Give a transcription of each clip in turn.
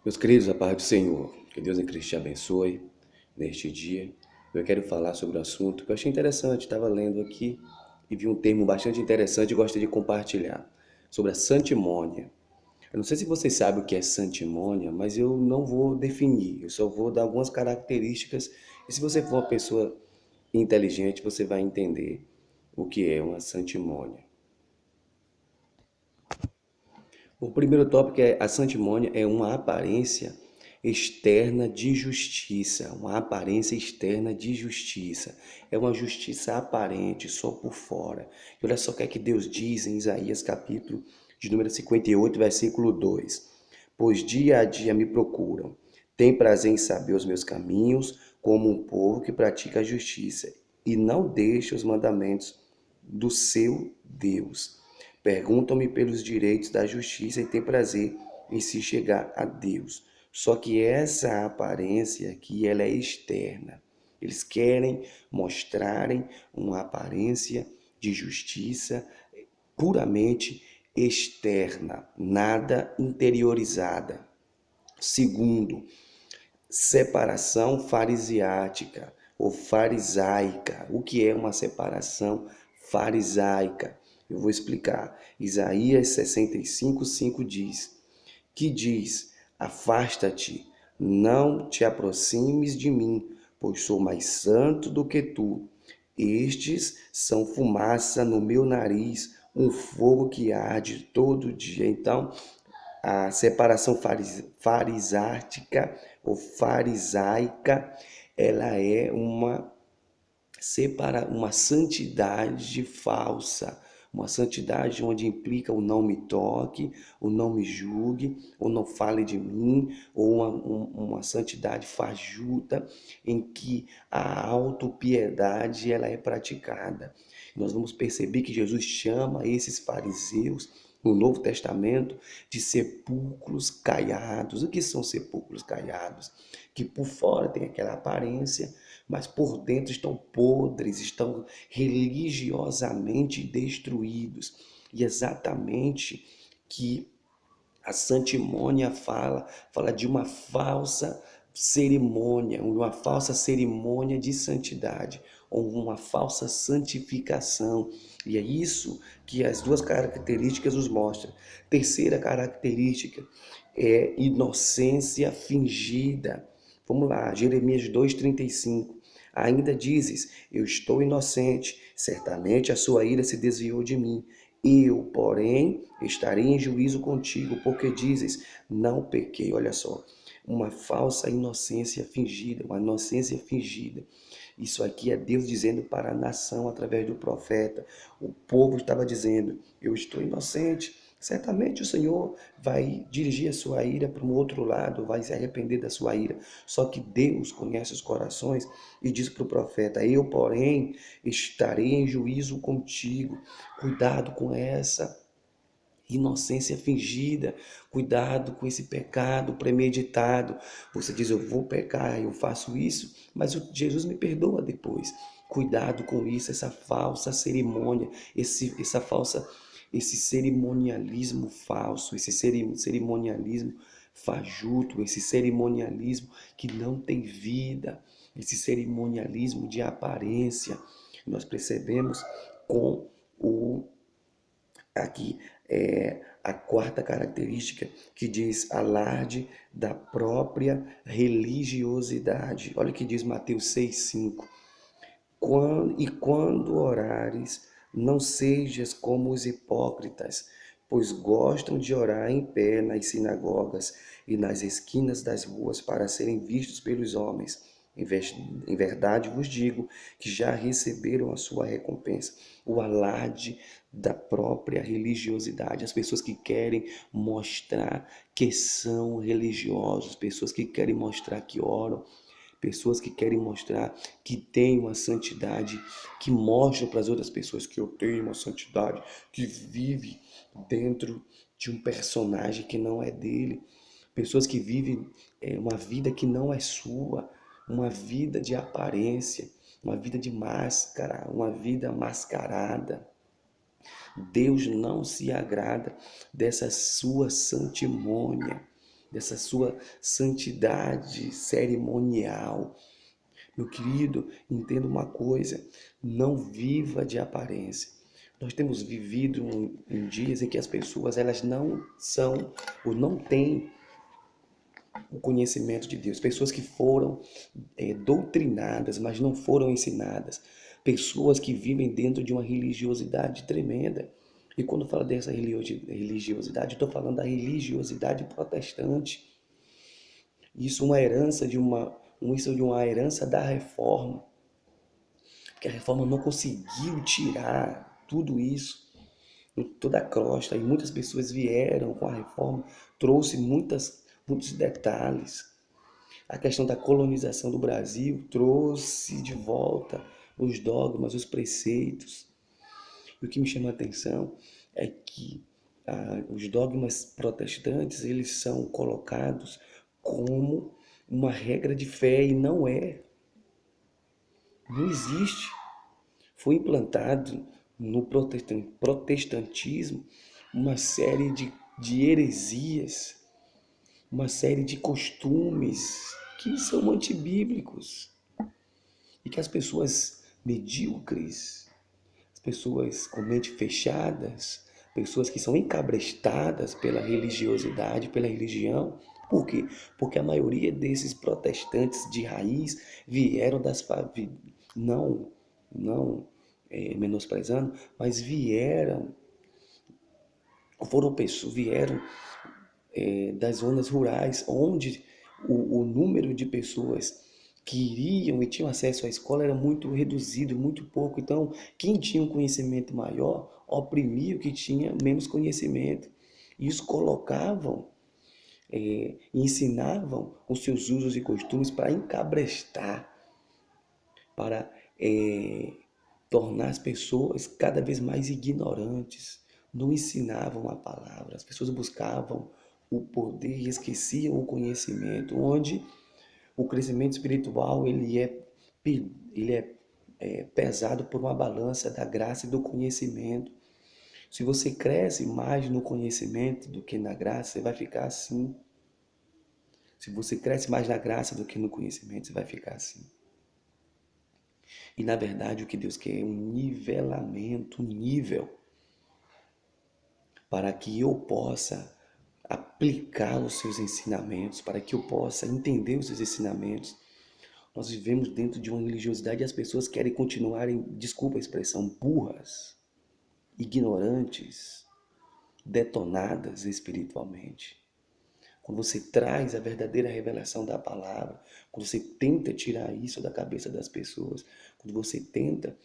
Meus queridos, a paz do Senhor, que Deus em Cristo te abençoe neste dia. Eu quero falar sobre um assunto que eu achei interessante, estava lendo aqui e vi um termo bastante interessante e gostaria de compartilhar, sobre a santimônia. Eu não sei se vocês sabem o que é santimônia, mas eu não vou definir, eu só vou dar algumas características e se você for uma pessoa inteligente, você vai entender o que é uma santimônia. O primeiro tópico é a santimônia é uma aparência externa de justiça, uma aparência externa de justiça. É uma justiça aparente, só por fora. E olha só o que é que Deus diz em Isaías capítulo de número 58, versículo 2. Pois dia a dia me procuram, tem prazer em saber os meus caminhos, como um povo que pratica a justiça e não deixa os mandamentos do seu Deus. Perguntam-me pelos direitos da justiça e têm prazer em se chegar a Deus. Só que essa aparência aqui, ela é externa. Eles querem mostrarem uma aparência de justiça puramente externa, nada interiorizada. Segundo, separação farisiática ou farisaica. O que é uma separação farisaica? Eu vou explicar. Isaías 65:5 diz: Afasta-te, não te aproximes de mim, pois sou mais santo do que tu. Estes são fumaça no meu nariz, um fogo que arde todo dia. Então, a separação farisática ou farisaica, ela é uma santidade falsa, uma santidade onde implica o não me toque, o não me julgue, ou não fale de mim, ou uma santidade fajuta em que a autopiedade ela é praticada. Nós vamos perceber que Jesus chama esses fariseus no Novo Testamento de sepulcros caiados. O que são sepulcros caiados? Que por fora tem aquela aparência, mas por dentro estão podres, estão religiosamente destruídos. E exatamente que a santimônia fala de uma falsa cerimônia de santidade, ou uma falsa santificação. E é isso que as duas características nos mostram. Terceira característica é inocência fingida. Vamos lá, Jeremias 2:35. Ainda dizes: Eu estou inocente, certamente a sua ira se desviou de mim. Eu, porém, estarei em juízo contigo, porque dizes: Não pequei. Olha só, uma falsa inocência fingida, uma inocência fingida. Isso aqui é Deus dizendo para a nação através do profeta. O povo estava dizendo: Eu estou inocente. Certamente o Senhor vai dirigir a sua ira para um outro lado, vai se arrepender da sua ira. Só que Deus conhece os corações e diz para o profeta: Eu, porém, estarei em juízo contigo. Cuidado com essa inocência fingida, cuidado com esse pecado premeditado. Você diz: Eu vou pecar, eu faço isso, mas Jesus me perdoa depois. Cuidado com isso, essa falsa cerimônia, esse cerimonialismo falso, esse cerimonialismo fajuto, esse cerimonialismo que não tem vida, esse cerimonialismo de aparência. Nós percebemos com o aqui a quarta característica que diz alarde da própria religiosidade. Olha o que diz Mateus 6:5. Quando orares, não sejas como os hipócritas, pois gostam de orar em pé nas sinagogas e nas esquinas das ruas para serem vistos pelos homens. Em verdade vos digo que já receberam a sua recompensa. O alarde da própria religiosidade, as pessoas que querem mostrar que são religiosos, pessoas que querem mostrar que oram, pessoas que querem mostrar que têm uma santidade, que mostram para as outras pessoas que eu tenho uma santidade, que vive dentro de um personagem que não é dele. Pessoas que vivem uma vida que não é sua, uma vida de aparência, uma vida de máscara, uma vida mascarada. Deus não se agrada dessa sua santimônia. dessa sua santidade cerimonial. Meu querido, entenda uma coisa, não viva de aparência. Nós temos vivido em dias em que as pessoas elas não são ou não têm o conhecimento de Deus. Pessoas que foram doutrinadas, mas não foram ensinadas. Pessoas que vivem dentro de uma religiosidade tremenda. E quando eu falo dessa religiosidade, eu estou falando da religiosidade protestante. Isso é uma herança de uma herança da reforma, que a reforma não conseguiu tirar tudo isso, toda a crosta, e muitas pessoas vieram com a reforma, trouxe muitos detalhes. A questão da colonização do Brasil trouxe de volta os dogmas, os preceitos. E o que me chama a atenção é que os dogmas protestantes eles são colocados como uma regra de fé e não é. Não existe. Foi implantado no protestantismo uma série de heresias, uma série de costumes que são antibíblicos e que as pessoas medíocres, as pessoas com mente fechadas, pessoas que são encabrestadas pela religiosidade, pela religião. Por quê? Porque a maioria desses protestantes de raiz vieram não, não menosprezando, mas vieram das zonas rurais, onde o número de pessoas que iriam e tinham acesso à escola era muito reduzido, muito pouco. Então, quem tinha um conhecimento maior oprimia o que tinha menos conhecimento. E os colocavam, ensinavam os seus usos e costumes para encabrestar, para tornar as pessoas cada vez mais ignorantes. Não ensinavam a palavra, as pessoas buscavam o poder e esqueciam o conhecimento, onde o crescimento espiritual ele é pesado por uma balança da graça e do conhecimento. Se você cresce mais no conhecimento do que na graça, você vai ficar assim. Se você cresce mais na graça do que no conhecimento, você vai ficar assim. E na verdade o que Deus quer é um nivelamento, um nível, para que eu possa aplicar os seus ensinamentos, para que eu possa entender os seus ensinamentos. Nós vivemos dentro de uma religiosidade e as pessoas querem continuarem, desculpa a expressão, burras, ignorantes, detonadas espiritualmente. Quando você traz a verdadeira revelação da palavra, quando você tenta tirar isso da cabeça das pessoas, quando você tenta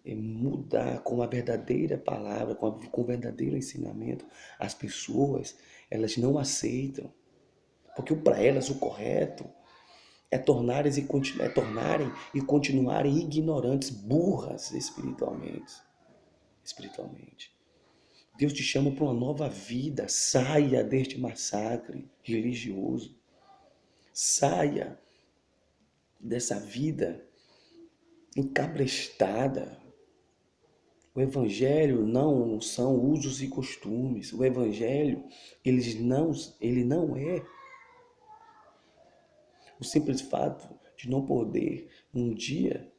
mudar com a verdadeira palavra, com o verdadeiro ensinamento, as pessoas, elas não aceitam. Porque para elas o correto é tornarem e continuarem ignorantes, burras espiritualmente. Deus te chama para uma nova vida. Saia deste massacre religioso. Saia dessa vida encabrestada. O evangelho não são usos e costumes. O evangelho, ele não é o simples fato de não poder um dia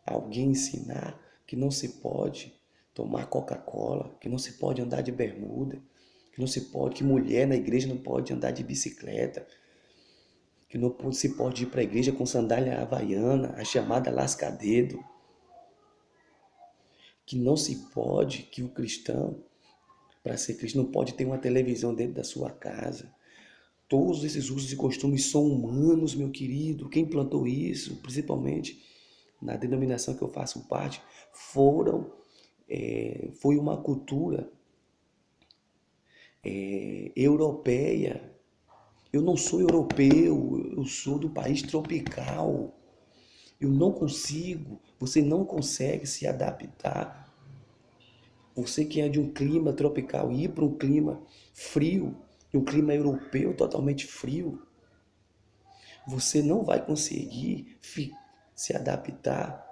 alguém ensinar que não se pode tomar Coca-Cola, que não se pode andar de bermuda, que mulher na igreja não pode andar de bicicleta, que não se pode ir para a igreja com sandália havaiana, a chamada lasca-dedo, que não se pode, que o cristão, para ser cristão, não pode ter uma televisão dentro da sua casa. Todos esses usos e costumes são humanos, meu querido. Quem plantou isso, principalmente na denominação que eu faço parte, foi uma cultura europeia. Eu não sou europeu, eu sou do país tropical. Eu não consigo, você não consegue se adaptar. Você que é de um clima tropical, ir para um clima frio, um clima europeu totalmente frio, você não vai conseguir se adaptar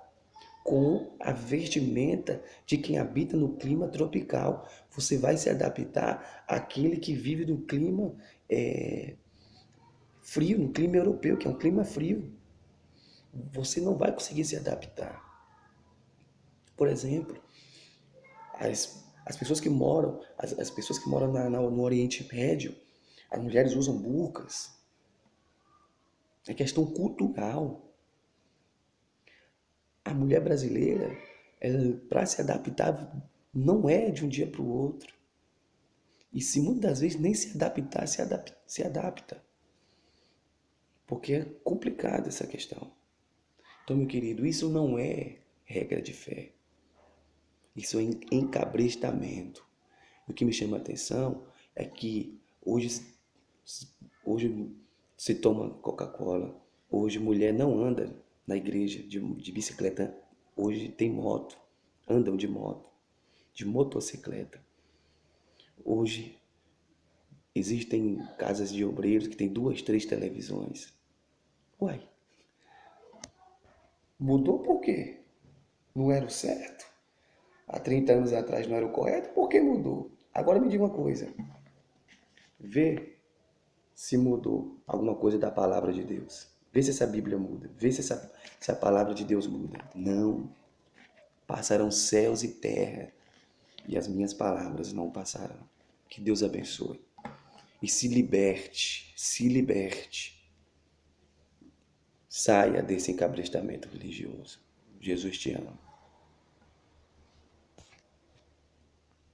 com a vestimenta de quem habita no clima tropical. Você vai se adaptar àquele que vive no clima frio, no clima europeu, que é um clima frio. Você não vai conseguir se adaptar. Por exemplo, as pessoas que moram, as pessoas que moram no Oriente Médio, as mulheres usam burcas. É questão cultural. A mulher brasileira, para se adaptar, não é de um dia para o outro. E se muitas das vezes nem se adaptar, se adapta. Porque é complicada essa questão. Então, meu querido, isso não é regra de fé. Isso é encabrestamento. O que me chama a atenção é que hoje se toma Coca-Cola, hoje mulher não anda na igreja de bicicleta, hoje tem moto, andam de moto, de motocicleta. Hoje existem casas de obreiros que têm duas, três televisões. Uai, mudou por quê? Não era o certo? Há 30 anos atrás não era o correto? Por que mudou? Agora me diga uma coisa. Vê se mudou alguma coisa da palavra de Deus. Vê se essa Bíblia muda. Vê se a palavra de Deus muda. Não. Passarão céus e terra e as minhas palavras não passarão. Que Deus abençoe. E se liberte, se liberte. Saia desse encabrestamento religioso. Jesus te ama.